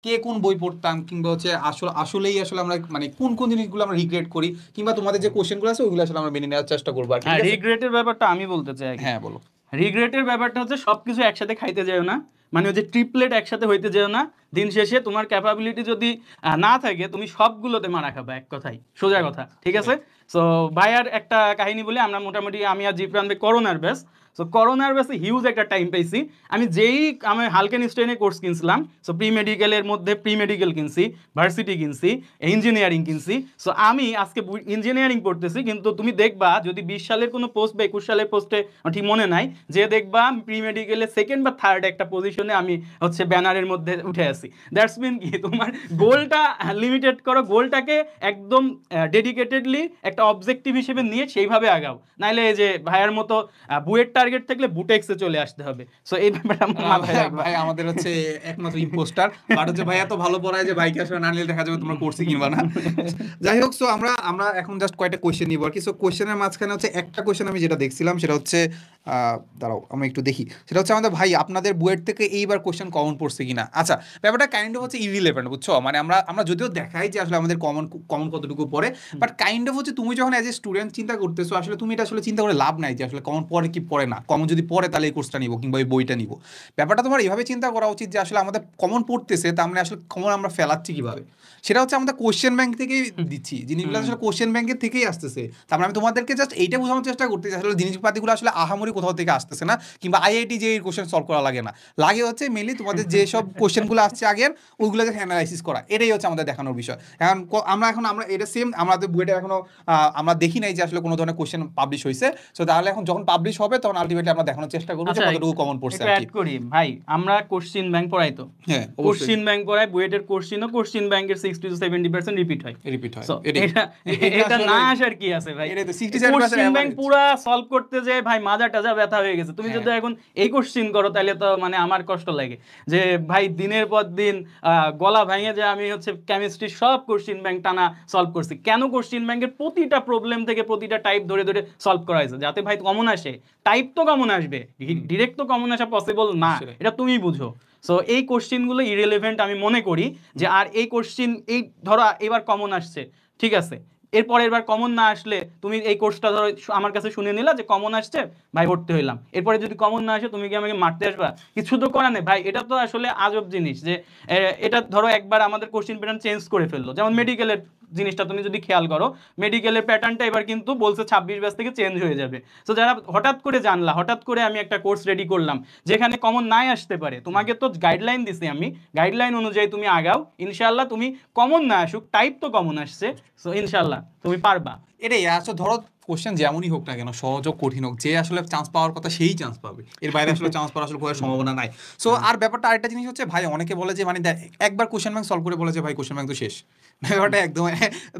কে কোন বই পড়তাম, কিংবা হচ্ছে আসলেই আসলে আমরা মানে কোন কোন জিনিসগুলো আমরা রিগ্রেট করি, কিংবা তোমাদের যে কোশ্চেনগুলো আছে ওইগুলো আসলে আমরা মেনে নেওয়ার চেষ্টা করবো আর কি, হ্যাঁ, ঠিক আছে? রিগ্রেটের ব্যাপারটা আমি বলতে চাই আগে। হ্যাঁ বলো। রিগ্রেটের ব্যাপারটা হচ্ছে সবকিছু একসাথে খাইতে যেও না, মানে ওই যে ট্রিপলেট একসাথে হইতে যেও না। দিন শেষে তোমার ক্যাপাবিলিটি যদি না থাকে, তুমি সবগুলোতে মারা খাবা, এক কথাই সোজা কথা, ঠিক আছে? সো ভাইয়ার একটা কাহিনী বলি, আমরা মোটামুটি আমি আর জিপ্রান ভাই করোনার ব্যাচ। সো করোনার ব্যাচে হিউজ একটা টাইম পাইছি। আমি হালকেন স্টেনে কোর্স কিনছিলাম। সো প্রি মেডিকেলের মধ্যে প্রি মেডিকেল কিনছি, ভার্সিটি কিনছি, ইঞ্জিনিয়ারিং কিনছি। সো আমি আজকে ইঞ্জিনিয়ারিং পড়তেছি, কিন্তু তুমি দেখবা যদি 20 সালের কোনো পোস্ট বা 21 সালের পোস্টে, ঠিক মনে নাই, যে দেখবা প্রি মেডিকেলে সেকেন্ড বা থার্ড একটা পজিশনে আমি হচ্ছে ব্যানারের মধ্যে উঠে আসি। দ্যাটস মিন কি, তোমার গোলটা লিমিটেড করো, গোলটাকে একদম ডেডিকেটেডলি একটা অবজেক্টিভ হিসেবে নিয়ে সেইভাবে আগাও। নাইলে এই যে ভাইয়ার মতো বুয়েট টার্গেট থাকলে বুটেক্সে চলে আসতে হবে। সো এই ব্যাপারটা মাথায় রাখবা। ভাই আমাদের হচ্ছে একমাত্র ইম্পোস্টার, বাট হচ্ছে ভাই এত ভালো পড়ায় যে ভাইকে আসলে না নিলে দেখা যাবে তোমরা কোর্সই কিনবা না। যাই হোক, সো আমরা আমরা এখন জাস্ট কয়েকটা কোয়েশ্চেন নিব আর কি। সো কোয়েশ্চেনের মাঝখানে হচ্ছে একটা কোয়েশ্চেন আমি যেটা দেখছিলাম সেটা হচ্ছে দাঁড়াও আমি একটু দেখি, সেটা হচ্ছে আমাদের ভাই আপনাদের বুয়েট থেকে এইবার কোয়েশ্চেন কমন পড়ছে কিনা। আচ্ছা, ব্যাপারটা কাইন্ড অফ হচ্ছে ইরিলেভেন্ট, বুঝছো? মানে আমরা আমরা যদিও দেখাই যে আসলে আমাদের কমন কমন কতটুকু পড়ে, বাট কাইন্ড অফ হচ্ছে তুমি যখন অ্যাজ এ স্টুডেন্ট চিন্তা করতেছো, আসলে তুমি এটা আসলে চিন্তা করে লাভ নাই যে আসলে কমন পড়ে কি পড়ে না। কমন যদি পড়ে তাহলে এই কোর্সটা নিবো কিংবা এই বইটা নিবো। ব্যাপারটা তোমার এইভাবে চিন্তা করা উচিত যে আসলে আমাদের কমন পড়তেছে, তার মানে আসলে কমন আমরা ফেলাচ্ছি কিভাবে। সেটা হচ্ছে আমাদের কোশ্চেন ব্যাংক থেকেই দিচ্ছি জিনিসগুলো, আসলে কোশ্চেন ব্যাংকের থেকেই আসতেছে। তারপরে আমি তোমাদেরকে জাস্ট এইটা বোঝানোর চেষ্টা করতেছি আসলে জিনিসপাতিগুলো আসলে আহামরি কোথাও থেকে আসতেছে না, কিংবা আইআইটি যে এই কোশ্চেন সলভ করা লাগে না, লাগে হচ্ছে মেনলি তোমাদের যেসব কোশ্চেনগুলো আসছে আগের ওইগুলো যে অ্যানালাইসিস করা, এটাই হচ্ছে আমাদের দেখানোর বিষয়। এখন আমরা এটা সেম আমাদের বুয়েটে এখনো আমরা দেখি নাই যে আসলে কোনো ধরনের কোশ্চেন পাবলিশ হয়েছে। সো তাহলে এখন যখন পাবলিশ হবে তখন আলটিমেটলি আমরা দেখানোর চেষ্টা করবো যে কতটুকু কমন পড়ছে একটু আর অ্যাড কি। করি ভাই, আমরা কোশ্চিন ব্যাংক পড়াই তো। হ্যাঁ অবশ্যই কোশ্চিন ব্যাংক পড়াই, বুয়েটের কোশ্চিন ব্যাংকের 60 to 70% রিপিট হয়। রিপিট হয়, So, এটাই এটা এটা এটা আসলে না আসার কি আছে ভাই? এটাই তো 67% কোশ্চিন ব্যাংক অ্যাভারেজ। পুরা সলভ করতে যে ভাই মাজা টাজা ব্যথা হয়ে গেছে। তুমি হ্যাঁ যদি এখন এই কোশ্চিন করো তাহলে তো মানে আমার কষ্ট লাগে যে ভাই দিনের পর দিন গলা ভেঙে যে আমি হচ্ছে কেমিস্ট্রি সব কোশ্চিন ব্যাংক টানা সলভ করছি। কেন? কোশ্চিন ব্যাংকের প্রতিটা প্রবলেম থেকে প্রতিটা টাইপ ধরে ধরে সলভ করা হয়েছে যাতে ভাই কমন আসে। টাইপ তো কমন আসবে, ডিরেক্ট তো কমন আসা পসিবল না, এটা তুমি বুঝো। সো এই কোশ্চিনগুলো ইরেলেভেন্ট আমি মনে করি যে, আর এই কোশ্চিন এই ধরো এবার কমন আসছে, ঠিক আছে, এরপর এবার কমন না আসলে তুমি এই কোর্সটা ধরো আমার কাছে শুনে নিলা যে কমন আসছে, ভাই ভর্তি হইলাম। এরপরে যদি কমন না আসে তুমি কি আমাকে মারতে আসবা? কিছু তো করার নেই ভাই। এটা তো আসলে আজব জিনিস যে এটা ধরো একবার আমাদের কোশ্চিন প্যাটার্ন চেঞ্জ করে ফেললো। যেমন মেডিকেলের জিনিসটা তুমি যদি খেয়াল করো, মেডিকেলের প্যাটার্নটা এবার কিন্তু বলছে 26 ব্যাচ থেকে চেঞ্জ হয়ে যাবে। তো যারা হঠাৎ করে জানলা, হঠাৎ করে আমি একটা কোর্স রেডি করলাম যেখানে কমন নাই আসতে পারে, তোমাকে তো গাইডলাইন দিছি আমি, গাইডলাইন অনুযায়ী তুমি আগাও, ইনশাআল্লাহ তুমি কমন না আসুক, টাইপ তো কমন আসছে, সো ইনশাআল্লাহ তুমি পারবা। এটাই আসলে ধরো কোশ্চেন যেমনই হোক না কেন, সহজ হোক কঠিন হোক, যে আসলে চান্স পাওয়ার কথা সেই চান্স পাবে, এর বাইরে আসলে চান্স পাওয়ার আসলে কোনো সম্ভাবনা নাই। সো আর ব্যাপারটা আরেকটা জিনিস হচ্ছে ভাই, অনেকে বলে যে মানে একবার কোশ্চেন ব্যাংক সলভ করে বলে যে ভাই কোশ্চেন ব্যাংক তো শেষ। ব্যাপারটা একদম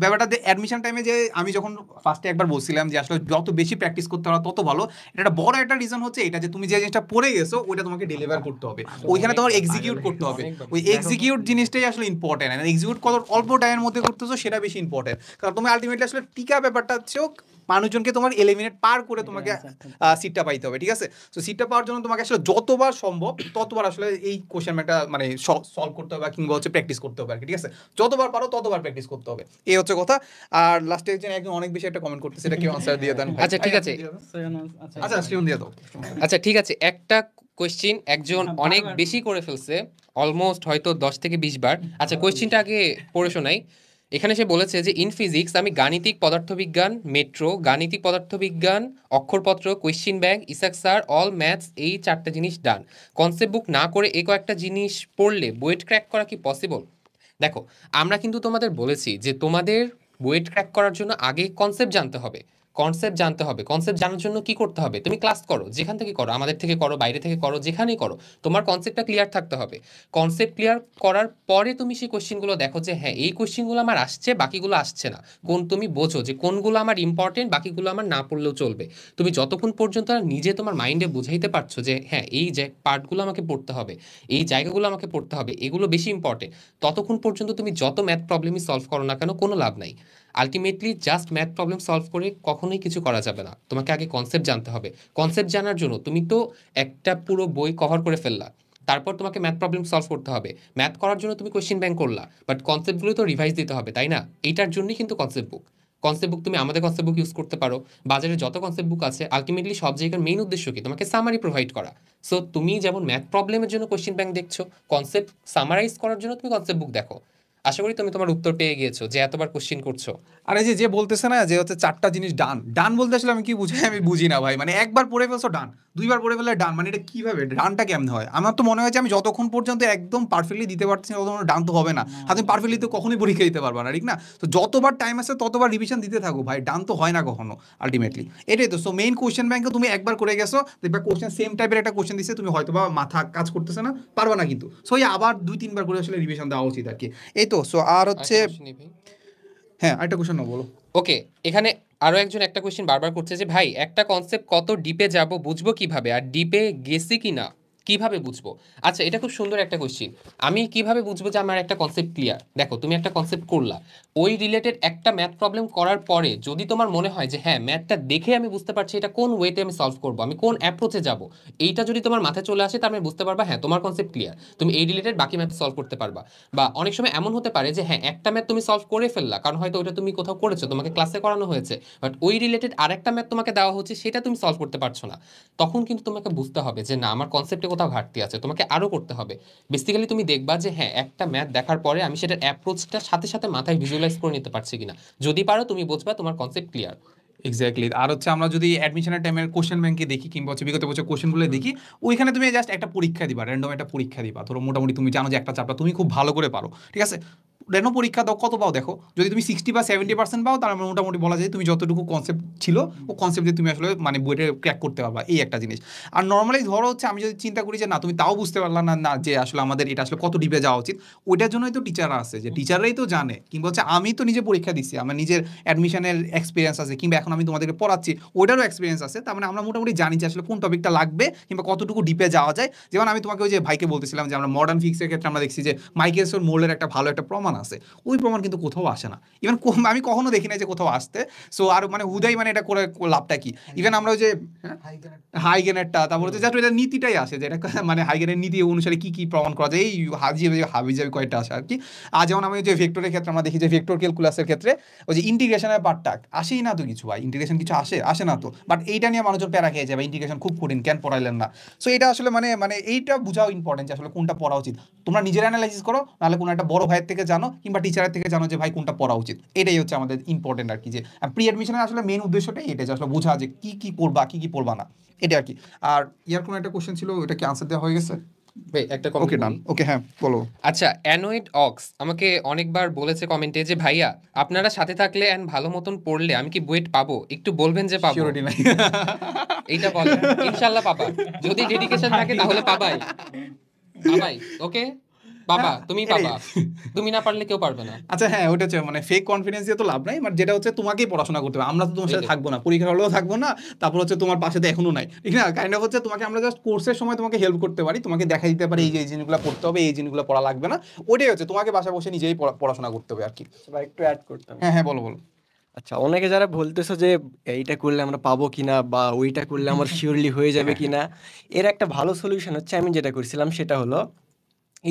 ব্যাপারটা অ্যাডমিশন টাইমে যে আমি যখন ফার্স্টে একবার বলছিলাম যে আসলে যত বেশি প্র্যাকটিস করতে পারো তত ভালো, এটা বড় একটা রিজন হচ্ছে এটা যে তুমি যে জিনিসটা পড়ে গেছো ওইটা তোমাকে ডেলিভার করতে হবে, ওইখানে তোমার এক্সিকিউট করতে হবে। ওই এক্সিকিউট জিনিসটাই আসলে ইম্পর্টেন্ট, এক্সিকিউট কত অল্প টাইমের মধ্যে করতেছো সেটা বেশি ইম্পর্টেন্ট। কারণ তুমি আলটিমেটলি আসলে টিকা ব্যাপারটা হচ্ছেও মানুষজনকে তোমার এলিমিনেট পার করে তোমাকে সিটটা পাইতে হবে, ঠিক আছে? তো সিটটা পাওয়ার জন্য তোমাকে আসলে যতবার সম্ভব ততবার আসলে এই কোশ্চেন ব্যাংকটা মানে সলভ করতে হবে কিংবা হচ্ছে প্র্যাকটিস করতে হবে আর কি, ঠিক আছে? যতবার পারো ততবার প্র্যাকটিস করতে হবে, এই হচ্ছে কথা। আর লাস্টে একজন অনেক বেশি একটা কমেন্ট করতেছে, এটা কি আনসার দিয়ে দেন? আচ্ছা ঠিক আছে, আচ্ছা শ্রীমন দিয়ে দাও। আচ্ছা ঠিক আছে, একটা কোয়েশ্চেন একজন অনেক বেশি করে ফেলছে, অলমোস্ট হয়তো 10 থেকে 20 বার। আচ্ছা কোয়েশ্চেনটা আগে পড়ে শোনাই। এখানে সে বলেছে যে ইন ফিজিক্স আমি গাণিতিক পদার্থবিজ্ঞান, মেট্রো, গাণিতিক পদার্থবিজ্ঞান, অক্ষরপত্র, question bank, Isaac sir, all maths, এই 4টা জিনিস ডান। কনসেপ্ট বুক না করে এই কয়েকটা জিনিস পড়লে বুয়েট ক্র্যাক করা কি পসিবল? দেখো, আমরা কিন্তু তোমাদের বলেছি যে তোমাদের বুয়েট ক্র্যাক করার জন্য আগে কনসেপ্ট জানতে হবে। কনসেপ্ট জানতে হবে। কনসেপ্ট জানার জন্য কি করতে হবে? তুমি ক্লাস করো, যেখান থেকে করো, আমাদের থেকে করো, বাইরে থেকে করো, যেখানেই করো, তোমার কনসেপ্টটা ক্লিয়ার থাকতে হবে। কনসেপ্ট ক্লিয়ার করার পরে তুমি সেই কোশ্চেনগুলো দেখো যে হ্যাঁ এই কোশ্চেনগুলো আমার আসছে, বাকিগুলো আসছে না। তুমি বোঝো যে কোনগুলো আমার ইম্পর্টেন্ট, বাকিগুলো আমার না পড়লেও চলবে। তুমি যতক্ষণ পর্যন্ত নিজে তোমার মাইন্ডে বুঝাইতে পারছো যে হ্যাঁ এই যে পার্টগুলো আমাকে পড়তে হবে, এই জায়গাগুলো আমাকে পড়তে হবে, এগুলো বেশি ইম্পর্টেন্ট, ততক্ষণ পর্যন্ত তুমি যত ম্যাথ প্রবলেমই সলভ করো না কেন কোনো লাভ নাই। Ultimately just math problem solve করে কখনোই কিছু করা যাবে না। তোমাকে আগে কনসেপ্ট জানতে হবে। কনসেপ্ট জানার জন্য তুমি তো একটা পুরো বই কভার করে ফেললা, তারপর তোমাকে ম্যাথ প্রবলেম সলভ করতে হবে। ম্যাথ করার জন্য তুমি কোয়েশ্চেন ব্যাংক করলা, বাট কনসেপ্টগুলো তো রিভাইজ দিতে হবে, তাই না? এইটার জন্যই কিন্তু কনসেপ্ট বুক। কনসেপ্ট বুক তুমি আমাদের কনসেপ্ট বুক ইউজ করতে পারো, বাজারে যত কনসেপ্ট বুক আছে, আলটিমেটলি সব জায়গার মেইন উদ্দেশ্য কি? তোমাকে সামারি প্রোভাইড করা। সো তুমি যেমন ম্যাথ প্রবলেমের জন্য কোয়েশ্চেন ব্যাংক দেখছো, কনসেপ্ট সামারাইজ করার জন্য তুমি কনসেপ্ট বুক দেখো। আশা করি তুমি তোমার উত্তর পেয়ে গিয়েছো যে এতবার কোশ্চেন করছো। আর এই যে বলতেছে না যে হচ্ছে 4টা জিনিস ডান বলতে আসলে আমি কি বুঝাই আমি বুঝি না ভাই। মানে একবার পড়ে ফেলছো ডান, 2বার পড়ে ফেললে ডান, মানে এটা কিভাবে ডানটা কেমন হয়? আমার তো মনে হয় যে আমি যতক্ষণ পর্যন্ত একদম পারফেক্টলি দিতে পারছি না ততক্ষণ ডান তো হবে না। আর তুমি পারফেক্টলি তো কখনোই পরীক্ষা দিতে পারবা না, ঠিক না? তো যতবার টাইম আছে ততবার রিভিশন দিতে থাকো ভাই, ডান তো হয় না কখনো আলটিমেটলি। এটাই তো। সো মেইন কোশ্চেন ব্যাংকে তুমি একবার করে গেছো, দেখবা কোশ্চেন সেম টাইপের একটা কোশ্চেন দিচ্ছে, তুমি হয়তো বা মাথা কাজ করতেছে না, পারবা না কিন্তু। সো আবার 2-3বার করে আসলে রিভিশন দেওয়া উচিত আর কি। এই তো। সো আর হচ্ছে হ্যাঁ আরেকটা কোশ্চেন বলো। ওকে, এখানে আরো একজন একটা কোশ্চেন বারবার করছে যে ভাই একটা কনসেপ্ট কত ডিপে যাব বুঝবো কিভাবে, আর ডিপে গেছি কিনা কিভাবে বুঝবো? আচ্ছা, এটা খুব সুন্দর একটা কোশ্চেন। আমি কিভাবে বুঝবো যে আমার একটা কনসেপ্ট ক্লিয়ার? দেখো, তুমি একটা কনসেপ্ট করলা, ওই রিলেটেড একটা ম্যাথ প্রবলেম করার পরে যদি তোমার মনে হয় যে হ্যাঁ ম্যাথটা দেখে আমি বুঝতে পারছি এটা কোন ওয়েতে আমি সলভ করবো, আমি কোন অ্যাপ্রোচে যাব, এইটা যদি তোমার মাথায় চলে আসে তার মানে বুঝতে পারবা হ্যাঁ তোমার কনসেপ্ট ক্লিয়ার, তুমি এই রিলেটেড বাকি ম্যাথ সলভ করতে পারবা। বা অনেক সময় এমন হতে পারে যে হ্যাঁ একটা ম্যাথ তুমি সলভ করে ফেললা, কারণ হয়তো ওটা তুমি কোথাও করেছো, তোমাকে ক্লাসে করানো হয়েছে, বাট ওই রিলেটেড আরেকটা ম্যাথ তোমাকে দেওয়া হচ্ছে, সেটা তুমি সলভ করতে পারছো না। তখন কিন্তু তোমাকে বুঝতে হবে যে না, আমার কনসেপ্টে কোথাও ঘাটতি আছে, তোমাকে আরও করতে হবে। বেসিক্যালি তুমি দেখবা যে হ্যাঁ একটা ম্যাথ দেখার পরে আমি সেটার অ্যাপ্রোচটা সাথে সাথে মাথায় ভিজুয়ালাইজ করে নিতে পারছি কিনা। যদি পারো তুমি বুঝবা তোমার কনসেপ্ট ক্লিয়ার। এক্স্যাক্টলি। আর হচ্ছে আমরা যদি অ্যাডমিশনের টাইমের কোশ্চেন ব্যাংকে দেখি কিংবা হচ্ছে বিগত বছর কোশ্চেনগুলো দেখি, ওইখানে তুমি জাস্ট একটা পরীক্ষা দিবা, র্যান্ডম একটা পরীক্ষা দিবা। ধরো মোটামুটি তুমি জানো যে একটা চ্যাপ্টার তুমি খুব ভালো করে পারো, ঠিক আছে? র্যান্ডম পরীক্ষা দাও, কত পাও দেখো। যদি তুমি 60 বা 70% পাও, তার মানে মোটামুটি বলা যায় তুমি যতটুকু কনসেপ্ট ছিল ও কনসেপ্ট দিয়ে তুমি আসলে মানে বইটা ক্র্যাক করতে পারবা, এই একটা জিনিস। আর নর্মালি ধরো হচ্ছে আমি যদি চিন্তা করি যে না তুমি তাও বুঝতে পারলা না, না যে আসলে আমাদের এটা আসলে কত ডিপে যাওয়া উচিত, ওইটার জন্যই তো টিচাররা আছে, যে টিচাররাই তো জানে। কিংবা হচ্ছে আমি তো নিজে পরীক্ষা দিচ্ছি, আমার নিজের অ্যাডমিশনের এক্সপিরিয়েন্স আছে, কিংবা এখন আমি তোমাদেরকে পড়াচ্ছি ওইটারও এক্সপিরিয়েন্স আছে। তার মানে আমরা মোটামুটি জানি যে আসলে কোন টপিকটা লাগবে কিংবা কতটুকু ডিপে যাওয়া যায়। যেমন আমি তোমাকে ওই যে ভাইকে বলতেছিলাম যে আমরা মডার্ন ফিজিক্সের ক্ষেত্রে আমরা দেখছি যে মাইকেলসন মোলের একটা ভালো একটা প্রমাণ আছে, ওই প্রমাণ কিন্তু কোথাও আসে না, ইভেন আমি কখনো দেখি না যে কোথাও আসতে। সো আর মানে হুদাই মানে এটা করে লাভটা কি? ইভেন আমরা ওই যে হাইগেনেরটা, তারপর হচ্ছে জাস্ট এটা নীতিটাই আসে, যে এটা মানে হাইগেনের নীতি অনুসারে কি কি প্রমাণ করা যায়, এই হাবিজাবি কয়েকটা আসে আর কি। আর যেমন আমি যে ভেক্টরের ক্ষেত্রে আমরা দেখি যে ভেক্টর ক্যালকুলাসের ক্ষেত্রে ওই যে ইন্টিগ্রেশনের পার্টটা আসেই না তো কিছু, ভাই ইন্টিগ্রেশন কিছু আসে না তো। বাট এইটা নিয়ে মানুষজন প্যারা খেয়ে যায়, বা ইন্টিগ্রেশন খুব কঠিন, কেন পড়াইলেন না? সো এটা আসলে মানে এইটা বোঝাও ইম্পর্টেন্ট যে আসলে কোনটা পড়া উচিত। তোমরা নিজের অ্যানালাইসিস করো, নাহলে কোনো একটা বড় ভাইয়ের থেকে জানো কিংবা টিচারের থেকে জানো যে ভাই কোনটা পড়া উচিত। এটাই হচ্ছে আমাদের ইম্পর্টেন্ট আর কি, যে প্রি অ্যাডমিশনের আসলে মেইন উদ্দেশ্যটাই এটা, যে আসলে বোঝা যে কি পড়বা কি পড়বা না, এটা আর কি। আর ইয়ার কোনো একটা কোশ্চেন ছিল, ওটা কি আনসার দেওয়া হয়ে গেছে? একটা ওকে ডান, ওকে হ্যাঁ বলো। আচ্ছা, অ্যানোয়েড অক্স আমাকে অনেকবার বলেছে কমেন্টে যে ভাইয়া আপনারা সাথে থাকলে এন্ড ভালো মতন পড়লে আমি কি বুয়েট পাবো, একটু বলবেন যে পাবো। সিওরিটি নাই। এইটা বলেন, ইনশাআল্লাহ পাবা, যদি ডেডিকেশন থাকে তাহলে পাবাই। ওকে বাবা, তুমি পাবা, তুমি না পারলে কেউ পারবে না। আচ্ছা হ্যাঁ, ওটা হচ্ছে মানে ফেক কনফিডেন্স দিয়ে তো লাভ নাই, মানে যেটা হচ্ছে তোমাকেই পড়াশোনা করতে হবে, আমরা তো তোমার সাথে থাকবো না, পরীক্ষা হলেও থাকবো না, তারপর হচ্ছে তোমার পাশে তো এখনো নাই, ঠিক না? কাইন্ড অফ হচ্ছে তোমাকে আমরা জাস্ট কোর্সের সময় তোমাকে হেল্প করতে পারি, তোমাকে দেখা দিতে পারি এই যে এই জিনিসগুলো পড়তে হবে, এই জিনিসগুলো পড়া লাগবে না, ওটাই হচ্ছে তোমাকে বাসায় বসে নিজেই পড়াশোনা করতে হবে আর কি। একটু অ্যাড করতাম। হ্যাঁ বলো। আচ্ছা, অনেকে যারা বলতেছো যে এইটা করলে আমরা পাবো কিনা বা ওইটা করলে আমার শিওরলি হয়ে যাবে কিনা, এর একটা ভালো সলিউশন হচ্ছে আমি যেটা করছিলাম সেটা হলো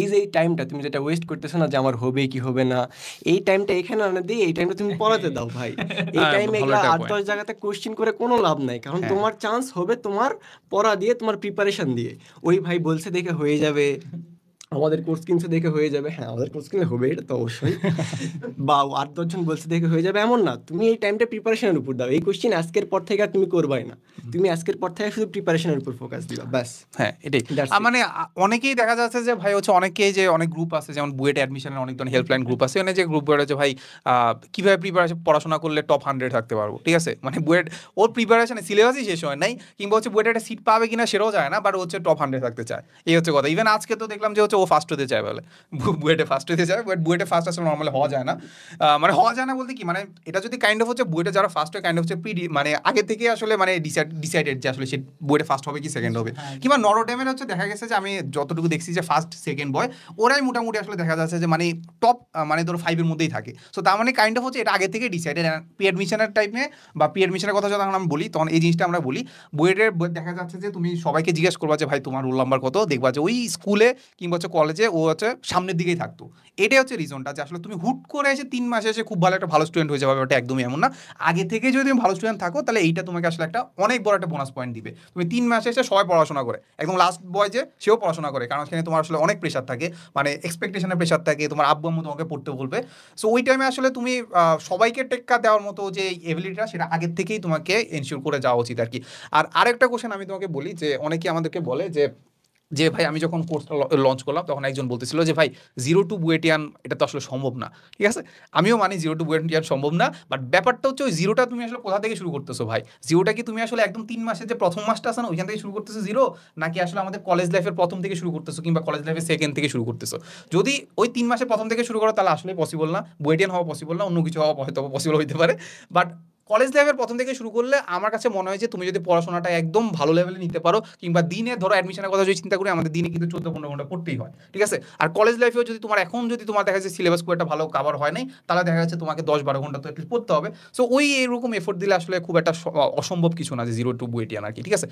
এই যে এই টাইমটা তুমি যেটা ওয়েস্ট করতেছো না যে আমার হবে কি হবে না, এই টাইমটা এখানে আনা দিয়ে এই টাইমটা তুমি পড়াতে দাও ভাই। এই টাইমে এগুলো 8-10 জায়গাতে কোশ্চেন করে কোনো লাভ নাই, কারণ তোমার চান্স হবে তোমার পড়া দিয়ে, তোমার প্রিপারেশন দিয়ে। ওই ভাই বলছে দেখে হয়ে যাবে, আমাদের কোর্স কিনছে দেখে হয়ে যাবে, হ্যাঁ আমাদের কোর্স কিনলে হবে এটা তো অবশ্যই, বা 8-10 জন বলছে দেখে হয়ে যাবে এমন না। তুমি এই টাইমটা প্রিপারেশনের উপর দাও, এই কোশ্চেন আজকের পর থেকে আর তুমি করবাই না, তুমি আজকের পর থেকে শুধু প্রিপারেশনের উপর ফোকাস দিবা, ব্যাস। হ্যাঁ এটাই। মানে অনেকেই দেখা যাচ্ছে যে ভাই হচ্ছে অনেকেই যে অনেক গ্রুপ আছে, যেমন বুয়েট অ্যাডমিশনের অনেক ধরনের হেল্পলাইন গ্রুপ আছে, মানে যে গ্রুপগুলো হচ্ছে ভাই কীভাবে পড়াশোনা করলে টপ 100 থাকতে পারবো, ঠিক আছে? মানে বুয়েট ওর প্রিপারেশনে সিলেবাসই শেষ হয় নাই, কিংবা হচ্ছে বুয়েট একটা সিট পাবে কিনা সেটাও যায় না, বাট হচ্ছে টপ 100 থাকতে চায়, এই হচ্ছে কথা। ইভেন আজকে তো দেখলাম যে হচ্ছে ও ফার্স্ট হতে চায় বলে, বুয়েটে ফার্স্ট হতে চায়, বাট বুয়েটে ফার্স্ট আসলে নর্মালি হওয়া যায় না। মানে হওয়া যায় না বলতে কি, মানে এটা যদি কাইন্ড অফ হচ্ছে বুয়েটে যারা ফার্স্ট হয় কাইন্ড অফ হচ্ছে মানে আগে থেকে আসলে মানে ডিসাইডেড যে আসলে সে বুয়েটে ফার্স্ট হবে কি সেকেন্ড হবে। কিংবা নরোডেমের হচ্ছে দেখা গেছে যে আমি যতটুকু দেখছি যে ফার্স্ট সেকেন্ড বয় ওরাই মোটামুটি আসলে দেখা যাচ্ছে যে মানে টপ মানে ধরো 5 এর মধ্যেই থাকে। সো তার মানে কাইন্ড অফ হচ্ছে এটা আগে থেকে ডিসাইডেড। প্রি অ্যাডমিশনের টাইমে বা প্রি অ্যাডমিশনের কথা যখন আমি বলি তখন এই জিনিসটা আমরা বলি। বুয়েটের দেখা যাচ্ছে যে তুমি সবাইকে জিজ্ঞেস করবা যে ভাই তোমার রোল নাম্বার কত, দেখবা যে ওই স্কুলে কিংবা হচ্ছে কলেজে ও হচ্ছে সামনের দিকেই থাকতো। এটাই হচ্ছে রিজনটা যে আসলে তুমি হুট করে এসে 3 মাসে এসে খুব ভালো একটা ভালো স্টুডেন্ট হয়ে যাবে, ওটা একদমই এমন না। আগে থেকে যদি তুমি ভালো স্টুডেন্ট থাকো তাহলে এইটা তোমাকে আসলে একটা অনেক বড় একটা বোনাস পয়েন্ট দিবে। তুমি 3 মাসে এসে সবাই পড়াশোনা করে, একদম লাস্ট বয় যে সেও পড়াশোনা করে, কারণ সেখানে তোমার আসলে অনেক প্রেশার থাকে, মানে এক্সপেকটেশনের প্রেশার থাকে, তোমার আব্বু আম্মু তোমাকে পড়তে বলবে। সো ওই টাইমে আসলে তুমি সবাইকে টেক্কা দেওয়ার মতো যে এবিলিটিটা সেটা আগের থেকেই তোমাকে এনশিওর করে যাওয়া উচিত আর কি। আর আরেকটা কোশ্চেন আমি তোমাকে বলি যে অনেকে আমাদেরকে বলে যে ভাই আমি যখন কোর্সটা লঞ্চ করলাম তখন একজন বলতেছিল যে ভাই 0 to বুয়েটিয়ান এটা তো আসলে সম্ভব না। ঠিক আছে, আমিও মানি 0 to বুয়েটিয়ান সম্ভব না, বাট ব্যাপারটা হচ্ছে ওই 0টা তুমি আসলে কোথা থেকে শুরু করতেছো ভাই? 0টা কি তুমি আসলে একদম 3 মাসের যে প্রথম মাসটা আছে না ওইখান থেকে শুরু করতেছো 0, নাকি আসলে আমাদের কলেজ লাইফের প্রথম থেকে শুরু করতেছো কিংবা কলেজ লাইফের সেকেন্ড থেকে শুরু করতেছো? যদি ওই 3 মাসের প্রথম থেকে শুরু করো তাহলে আসলে পসিবল না, বুয়েটিয়ান হওয়া পসিবল না, অন্য কিছু হওয়া হয়তো পসিবল হইতে পারে। বাট কলেজ লাইফের প্রথম থেকে শুরু করলে আমার কাছে মনে হয় যে তুমি যদি পড়াশোনাটা একদম ভালো লেভেলে নিতে পারো, কিংবা দিনে ধরো অ্যাডমিশনের কথা যদি চিন্তা করি আমাদের দিনে কিন্তু 14-15 ঘন্টা পড়তেই হয়। ঠিক আছে, আর কলেজ লাইফেও যদি তোমার এখন যদি তোমার দেখা যাচ্ছে সিলেবাস খুব একটা ভালো কভার হয় নাই তাহলে দেখা যাচ্ছে তোমাকে 10-12 ঘন্টা তো একটু পড়তে হবে। সো ওই এরকম এফোর্ট দিলে আসলে খুব একটা অসম্ভব কিছু না যে 0 to বুয়েটিয়ান আর কি। ঠিক আছে।